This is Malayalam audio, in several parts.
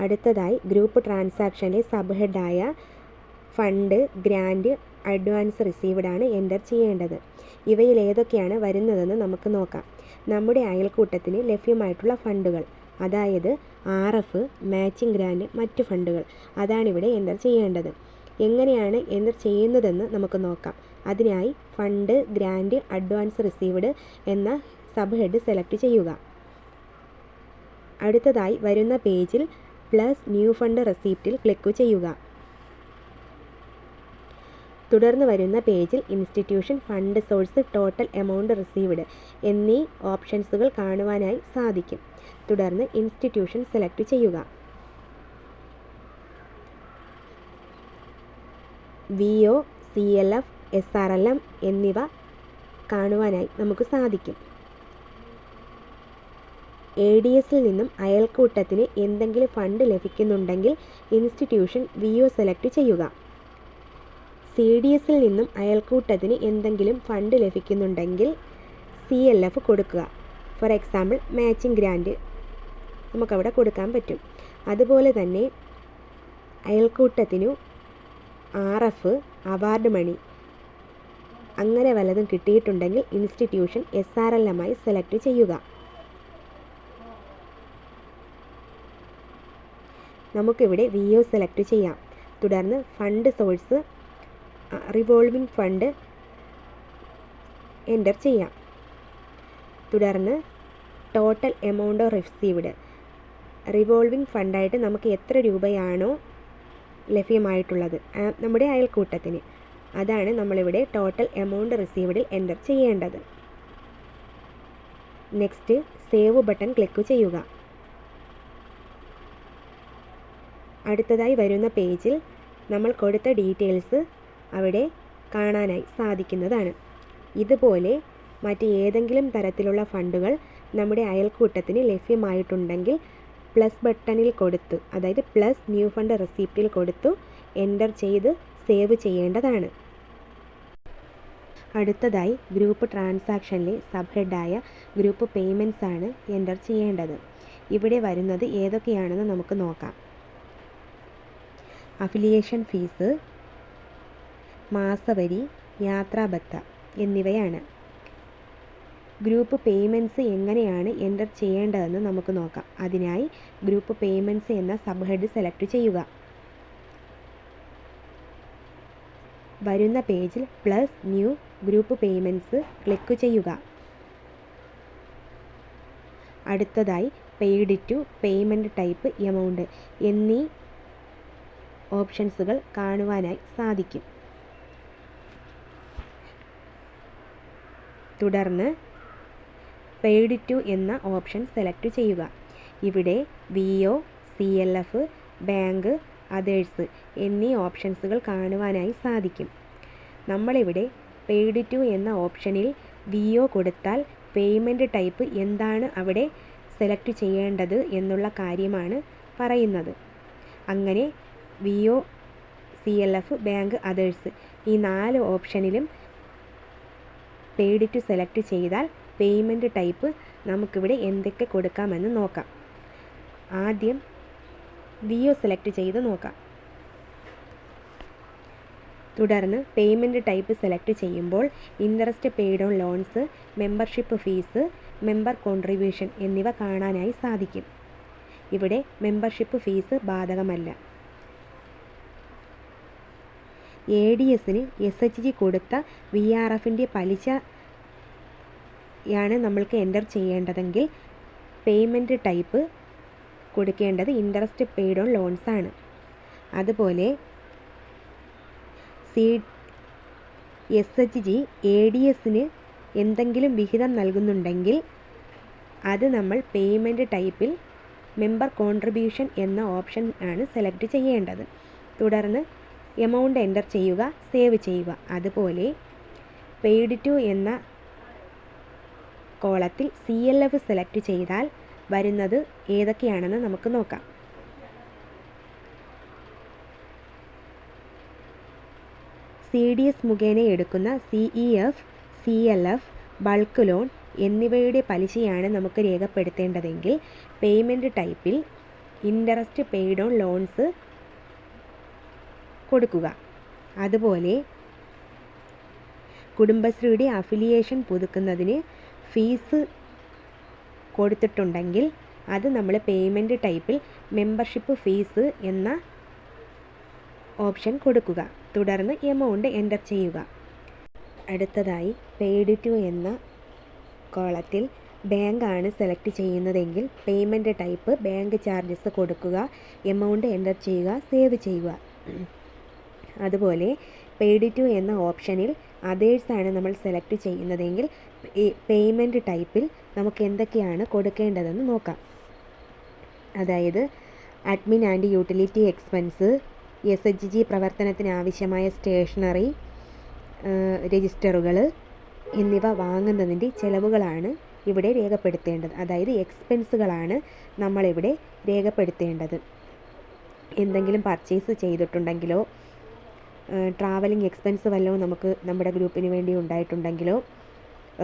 അടുത്തതായി ഗ്രൂപ്പ് ട്രാൻസാക്ഷനിലെ സബ് ഹെഡായ ഫണ്ട്, ഗ്രാൻഡ്, അഡ്വാൻസ് റിസീവ്ഡ് ആണ് എൻ്റർ ചെയ്യേണ്ടത്. ഇവയിൽ ഏതൊക്കെയാണ് വരുന്നതെന്ന് നമുക്ക് നോക്കാം. നമ്മുടെ അയൽക്കൂട്ടത്തിന് ലഭ്യമായിട്ടുള്ള ഫണ്ടുകൾ, അതായത് RF, മാച്ചിങ് ഗ്രാൻഡ്, മറ്റു ഫണ്ടുകൾ, അതാണിവിടെ എൻ്റർ ചെയ്യേണ്ടത്. എങ്ങനെയാണ് എൻ്റർ ചെയ്യുന്നതെന്ന് നമുക്ക് നോക്കാം. അതിനായി ഫണ്ട്, ഗ്രാൻഡ്, അഡ്വാൻസ് റിസീവ്ഡ് എന്ന സബ് ഹെഡ് സെലക്ട് ചെയ്യുക. അടുത്തതായി വരുന്ന പേജിൽ പ്ലസ് ന്യൂ ഫണ്ട് റെസിപ്റ്റിൽ ക്ലിക്ക് ചെയ്യുക. തുടർന്ന് വരുന്ന പേജിൽ institution, fund source, total amount received എന്നീ ഓപ്ഷൻസുകൾ കാണുവാനായി സാധിക്കും. തുടർന്ന് ഇൻസ്റ്റിറ്റ്യൂഷൻ സെലക്ട് ചെയ്യുക. VO, CLF, SRLM എന്നിവ കാണുവാനായി നമുക്ക് സാധിക്കും. ADSൽ നിന്നും അയൽക്കൂട്ടത്തിന് എന്തെങ്കിലും ഫണ്ട് ലഭിക്കുന്നുണ്ടെങ്കിൽ ഇൻസ്റ്റിറ്റ്യൂഷൻ VO സെലക്ട് ചെയ്യുക. CDSൽ നിന്നും അയൽക്കൂട്ടത്തിന് എന്തെങ്കിലും ഫണ്ട് ലഭിക്കുന്നുണ്ടെങ്കിൽ CLF കൊടുക്കുക. ഫോർ എക്സാമ്പിൾ മാച്ചിങ് ഗ്രാൻഡ് നമുക്കവിടെ കൊടുക്കാൻ പറ്റും. അതുപോലെ തന്നെ അയൽക്കൂട്ടത്തിനു RF, അവാർഡ് മണി അങ്ങനെ വല്ലതും കിട്ടിയിട്ടുണ്ടെങ്കിൽ ഇൻസ്റ്റിറ്റ്യൂഷൻ SRLM ആയി സെലക്ട് ചെയ്യുക. നമുക്കിവിടെ VO സെലക്ട് ചെയ്യാം. തുടർന്ന് fund source, revolving fund enter ചെയ്യാം. തുടർന്ന് ടോട്ടൽ എമൗണ്ട് റിസീവ്ഡ്, റിവോൾവിംഗ് ഫണ്ടായിട്ട് നമുക്ക് എത്ര രൂപയാണോ ലഭ്യമായിട്ടുള്ളത് നമ്മുടെ അയൽക്കൂട്ടത്തിന്, അതാണ് നമ്മളിവിടെ ടോട്ടൽ എമൗണ്ട് റിസീവ്ഡിൽ എൻ്റർ ചെയ്യേണ്ടത്. നെക്സ്റ്റ് സേവ് ബട്ടൺ ക്ലിക്ക് ചെയ്യുക. അടുത്തതായി വരുന്ന പേജിൽ നമ്മൾ കൊടുത്ത ഡീറ്റെയിൽസ് അവിടെ കാണാനായി സാധിക്കുന്നതാണ്. ഇതുപോലെ മറ്റ് ഏതെങ്കിലും തരത്തിലുള്ള ഫണ്ടുകൾ നമ്മുടെ അയൽക്കൂട്ടത്തിന് ലഭ്യമായിട്ടുണ്ടെങ്കിൽ പ്ലസ് ബട്ടണിൽ കൊടുത്ത്, അതായത് പ്ലസ് ന്യൂ ഫണ്ട് റെസിപ്റ്റിൽ കൊടുത്തു എൻ്റർ ചെയ്ത് സേവ് ചെയ്യേണ്ടതാണ്. അടുത്തതായി ഗ്രൂപ്പ് ട്രാൻസാക്ഷനിലെ സബ് ഹെഡായ ഗ്രൂപ്പ് പേയ്മെൻറ്റ്സ് ആണ് എൻ്റർ ചെയ്യേണ്ടത്. ഇവിടെ വരുന്നത് ഏതൊക്കെയാണെന്ന് നമുക്ക് നോക്കാം. അഫിലിയേഷൻ ഫീസ്, മാസവരി, യാത്രാബത്ത എന്നിവയാണ്. ഗ്രൂപ്പ് പേയ്മെൻറ്റ്സ് എങ്ങനെയാണ് എൻ്റർ ചെയ്യേണ്ടതെന്ന് നമുക്ക് നോക്കാം. അതിനായി ഗ്രൂപ്പ് പേയ്മെൻറ്റ്സ് എന്ന സബ് ഹെഡ് സെലക്ട് ചെയ്യുക. വരുന്ന പേജിൽ plus new group payments click ചെയ്യുക. അടുത്തതായി paid to, payment type, amount എന്നീ ഓപ്ഷൻസുകൾ കാണുവാനായി സാധിക്കും. തുടർന്ന് പെയ്ഡ് ടു എന്ന ഓപ്ഷൻ സെലക്ട് ചെയ്യുക. ഇവിടെ VO, CLF, ബാങ്ക്, അതേഴ്സ് എന്നീ ഓപ്ഷൻസുകൾ കാണുവാനായി സാധിക്കും. നമ്മളിവിടെ പെയ്ഡ് ടു എന്ന ഓപ്ഷനിൽ VO കൊടുത്താൽ പേയ്മെൻറ്റ് ടൈപ്പ് എന്താണ് അവിടെ സെലക്ട് ചെയ്യേണ്ടത് എന്നുള്ള കാര്യമാണ് പറയുന്നത്. അങ്ങനെ VO, CLF, ബാങ്ക്, അതേഴ്സ് ഈ 4 ഓപ്ഷനിലും പെയ്ഡ് ടു സെലക്ട് ചെയ്താൽ പേയ്മെൻറ്റ് ടൈപ്പ് നമുക്കിവിടെ എന്തൊക്കെ കൊടുക്കാമെന്ന് നോക്കാം. ആദ്യം VO സെലക്ട് ചെയ്ത് നോക്കാം. തുടർന്ന് പേയ്മെൻറ്റ് ടൈപ്പ് സെലക്ട് ചെയ്യുമ്പോൾ interest paid on loans, membership fees, member contribution എന്നിവ കാണാനായി സാധിക്കും. ഇവിടെ മെമ്പർഷിപ്പ് ഫീസ് ബാധകമല്ല. ADSന് SHG കൊടുത്ത VRFൻ്റെ പലിശയാണ് നമ്മൾക്ക് എൻ്റർ ചെയ്യേണ്ടതെങ്കിൽ പേയ്മെൻറ്റ് ടൈപ്പ് കൊടുക്കേണ്ടത് ഇൻട്രസ്റ്റ് പെയ്ഡ് ഓൺ ലോൺസ് ആണ്. അതുപോലെ SHG ADSന് എന്തെങ്കിലും വിഹിതം നൽകുന്നുണ്ടെങ്കിൽ അത് നമ്മൾ പേയ്മെൻറ്റ് ടൈപ്പിൽ മെമ്പർ കോൺട്രിബ്യൂഷൻ എന്ന ഓപ്ഷൻ ആണ് സെലക്ട് ചെയ്യേണ്ടത്. തുടർന്ന് എമൗണ്ട് എൻ്റർ ചെയ്യുക, സേവ് ചെയ്യുക. അതുപോലെ പെയ്ഡ് ടു എന്ന കോളത്തിൽ CLF സെലക്ട് ചെയ്താൽ വരുന്നത് ഏതൊക്കെയാണെന്ന് നമുക്ക് നോക്കാം. CDS മുഖേന എടുക്കുന്ന CEF, CLF, ബൾക്ക് ലോൺ എന്നിവയുടെ പലിശയാണ് നമുക്ക് രേഖപ്പെടുത്തേണ്ടതെങ്കിൽ പേയ്മെൻറ്റ് ടൈപ്പിൽ ഇൻട്രസ്റ്റ് പെയ്ഡ് ഓൺ ലോൺസ് കൊടുക്കുക. അതുപോലെ കുടുംബശ്രീയുടെ അഫിലിയേഷൻ പുതുക്കുന്നതിന് ഫീസ് കൊടുത്തിട്ടുണ്ടെങ്കിൽ അത് നമ്മൾ പേയ്മെൻറ്റ് ടൈപ്പിൽ മെമ്പർഷിപ്പ് ഫീസ് എന്ന ഓപ്ഷൻ കൊടുക്കുക. തുടർന്ന് എമൗണ്ട് എൻ്റർ ചെയ്യുക. അടുത്തതായി പെയ്ഡ് ടു എന്ന കോളത്തിൽ ബാങ്കാണ് സെലക്ട് ചെയ്യുന്നതെങ്കിൽ പേയ്മെൻറ്റ് ടൈപ്പ് ബാങ്ക് ചാർജസ് കൊടുക്കുക. എമൗണ്ട് എൻ്റർ ചെയ്യുക. സേവ് ചെയ്യുക. അതുപോലെ പെയ്ഡ് ടു എന്ന ഓപ്ഷനിൽ അതേഴ്സാണ് നമ്മൾ സെലക്ട് ചെയ്യുന്നതെങ്കിൽ പേയ്മെൻറ്റ് ടൈപ്പിൽ നമുക്ക് എന്തൊക്കെയാണ് കൊടുക്കേണ്ടതെന്ന് നോക്കാം. അതായത് admin and utility expense, SHG പ്രവർത്തനത്തിന് ആവശ്യമായ സ്റ്റേഷനറി, രജിസ്റ്ററുകൾ എന്നിവ വാങ്ങുന്നതിൻ്റെ ചിലവുകളാണ് ഇവിടെ രേഖപ്പെടുത്തേണ്ടത്. അതായത് എക്സ്പെൻസുകളാണ് നമ്മളിവിടെ രേഖപ്പെടുത്തേണ്ടത്. എന്തെങ്കിലും പർച്ചേസ് ചെയ്തിട്ടുണ്ടെങ്കിലോ ട്രാവലിംഗ് എക്സ്പെൻസ് വല്ലതും നമുക്ക് നമ്മുടെ ഗ്രൂപ്പിന് വേണ്ടി ഉണ്ടായിട്ടുണ്ടെങ്കിലോ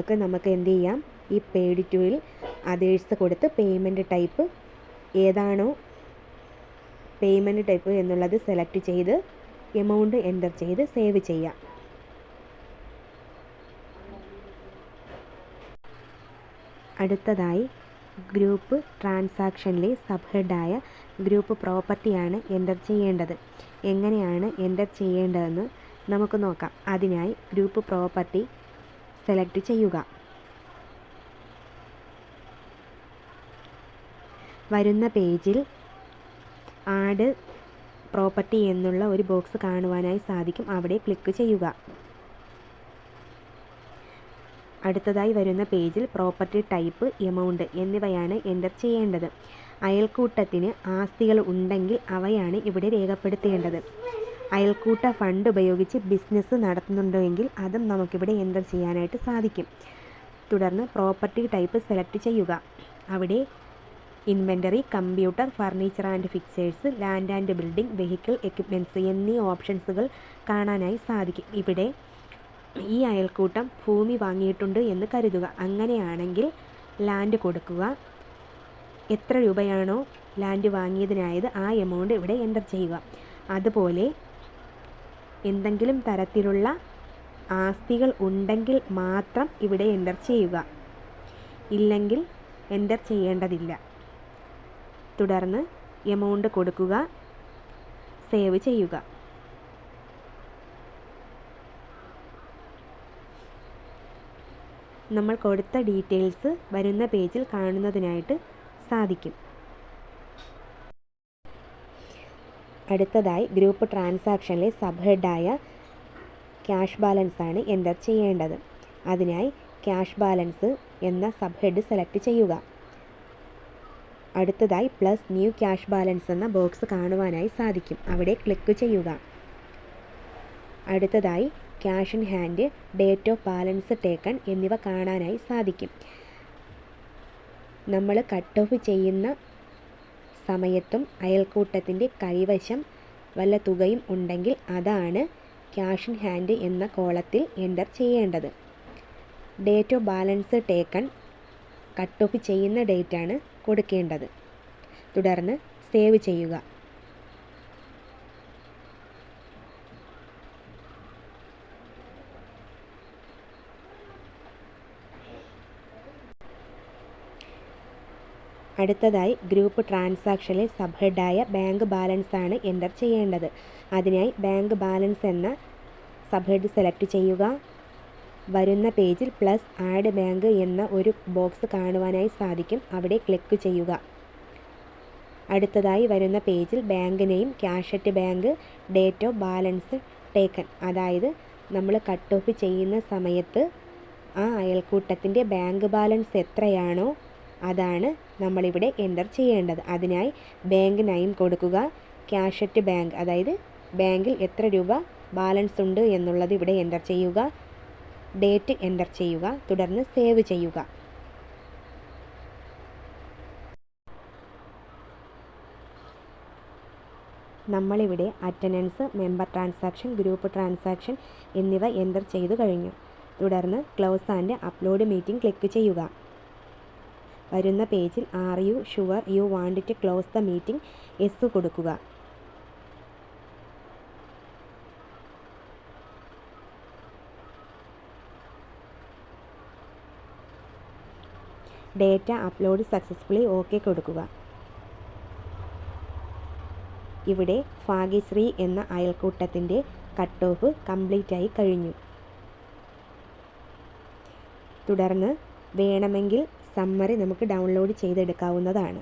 ഒക്കെ നമുക്ക് എന്ത് ചെയ്യാം, ഈ പെയ്ഡ് ടുവിൽ അതേഴ്സ് കൊടുത്ത് പേയ്മെൻറ്റ് ടൈപ്പ് ഏതാണോ പേയ്മെൻറ്റ് ടൈപ്പ് എന്നുള്ളത് സെലക്ട് ചെയ്ത് എമൗണ്ട് എൻ്റർ ചെയ്ത് സേവ് ചെയ്യാം. അടുത്തതായി ഗ്രൂപ്പ് ട്രാൻസാക്ഷനിലെ സബ് ഹെഡായ ഗ്രൂപ്പ് പ്രോപ്പർട്ടിയാണ് എൻ്റർ ചെയ്യേണ്ടത്. എങ്ങനെയാണ് എൻ്റർ ചെയ്യേണ്ടതെന്ന് നമുക്ക് നോക്കാം. അതിനായി ഗ്രൂപ്പ് പ്രോപ്പർട്ടി സെലക്ട് ചെയ്യുക. വരുന്ന പേജിൽ ആഡ് പ്രോപ്പർട്ടി എന്നുള്ള ഒരു ബോക്സ് കാണുവാനായി സാധിക്കും. അവിടെ ക്ലിക്ക് ചെയ്യുക. അടുത്തതായി വരുന്ന പേജിൽ പ്രോപ്പർട്ടി ടൈപ്പ്, എമൗണ്ട് എന്നിവയാണ് എൻ്റർ ചെയ്യേണ്ടത്. അയൽക്കൂട്ടത്തിന് ആസ്തികൾ ഉണ്ടെങ്കിൽ അവയാണ് ഇവിടെ രേഖപ്പെടുത്തേണ്ടത്. അയൽക്കൂട്ട ഫണ്ട് ഉപയോഗിച്ച് ബിസിനസ് നടത്തുന്നുണ്ടെങ്കിൽ അതും നമുക്കിവിടെ എൻ്റർ ചെയ്യാനായിട്ട് സാധിക്കും. തുടർന്ന് പ്രോപ്പർട്ടി ടൈപ്പ് സെലക്ട് ചെയ്യുക. അവിടെ inventory, computer, furniture and fixers, land and building, vehicle, equipments എന്നീ ഓപ്ഷൻസുകൾ കാണാനായി സാധിക്കും. ഇവിടെ ഈ അയൽക്കൂട്ടം ഭൂമി വാങ്ങിയിട്ടുണ്ട് എന്ന് കരുതുക. അങ്ങനെയാണെങ്കിൽ ലാൻഡ് കൊടുക്കുക. എത്ര രൂപയാണോ ലാൻഡ് വാങ്ങിയതിനായത് ആ എമൗണ്ട് ഇവിടെ എൻ്റർ ചെയ്യുക. അതുപോലെ എന്തെങ്കിലും തരത്തിലുള്ള ആസ്തികൾ ഉണ്ടെങ്കിൽ മാത്രം ഇവിടെ എൻ്റർ ചെയ്യുക. ഇല്ലെങ്കിൽ എൻ്റർ ചെയ്യേണ്ടതില്ല. തുടർന്ന് എമൗണ്ട് കൊടുക്കുക. സേവ് ചെയ്യുക. നമ്മൾ കൊടുത്ത ഡീറ്റെയിൽസ് വരുന്ന പേജിൽ കാണുന്നതിനായിട്ട് സാധിക്കും. അടുത്തതായി ഗ്രൂപ്പ് ട്രാൻസാക്ഷനിലെ സബ് ഹെഡായ ക്യാഷ് ബാലൻസ് ആണ് എൻ്റർ ചെയ്യേണ്ടത്. അതിനായി ക്യാഷ് ബാലൻസ് എന്ന സബ് ഹെഡ് സെലക്ട് ചെയ്യുക. അടുത്തതായി പ്ലസ് ന്യൂ ക്യാഷ് ബാലൻസ് എന്ന ബോക്സ് കാണുവാനായി സാധിക്കും. അവിടെ ക്ലിക്ക് ചെയ്യുക. അടുത്തതായി cash in hand, date of balance taken എന്നിവ കാണാനായി സാധിക്കും. നമ്മൾ കട്ട് ഓഫ് ചെയ്യുന്ന സമയത്തും അയൽക്കൂട്ടത്തിൻ്റെ കൈവശം വല്ല തുകയും ഉണ്ടെങ്കിൽ അതാണ് ക്യാഷ് ഇൻ ഹാൻഡ് എന്ന കോളത്തിൽ എൻ്റർ ചെയ്യേണ്ടത്. Date of balance taken cut off ചെയ്യുന്ന ഡേറ്റാണ് കൊടുക്കേണ്ടത്. തുടർന്ന് സേവ് ചെയ്യുക. അടുത്തതായി ഗ്രൂപ്പ് ട്രാൻസാക്ഷനിലെ സബ് ഹെഡായ ബാങ്ക് ബാലൻസ് ആണ് എൻ്റർ ചെയ്യേണ്ടത്. അതിനായി ബാങ്ക് ബാലൻസ് എന്ന സബ് ഹെഡ് സെലക്ട് ചെയ്യുക. വരുന്ന പേജിൽ പ്ലസ് ആഡ് ബാങ്ക് എന്ന ഒരു ബോക്സ് കാണുവാനായി സാധിക്കും. അവിടെ ക്ലിക്ക് ചെയ്യുക. അടുത്തതായി വരുന്ന പേജിൽ bank name, cash at bank, date of balance taken, അതായത് നമ്മൾ കട്ട് ഓഫ് ചെയ്യുന്ന സമയത്ത് ആ അയൽക്കൂട്ടത്തിൻ്റെ ബാങ്ക് ബാലൻസ് എത്രയാണോ അതാണ് നമ്മളിവിടെ എൻ്റർ ചെയ്യേണ്ടത്. അതിനായി ബാങ്ക് നെയിം കൊടുക്കുക. ക്യാഷ് അറ്റ് ബാങ്ക്, അതായത് ബാങ്കിൽ എത്ര രൂപ ബാലൻസ് ഉണ്ട് എന്നുള്ളത് ഇവിടെ എൻ്റർ ചെയ്യുക. ഡേറ്റ് എൻ്റർ ചെയ്യുക. തുടർന്ന് സേവ് ചെയ്യുക. നമ്മളിവിടെ attendance, member transaction, group transaction എന്നിവ എൻ്റർ ചെയ്തു കഴിഞ്ഞു. തുടർന്ന് close and upload meeting click ചെയ്യുക. വരുന്ന പേജിൽ are you sure you want to close the meeting yes കൊടുക്കുക. ഡേറ്റ അപ്ലോഡ് സക്സസ്ഫുള്ളി ഓക്കെ കൊടുക്കുക. ഇവിടെ ഭാഗ്യശ്രീ എന്ന അയൽക്കൂട്ടത്തിൻ്റെ കട്ട് ഓഫ് കംപ്ലീറ്റ് ആയി കഴിഞ്ഞു. തുടർന്ന് വേണമെങ്കിൽ സമ്മറി നമുക്ക് ഡൗൺലോഡ് ചെയ്തെടുക്കാവുന്നതാണ്.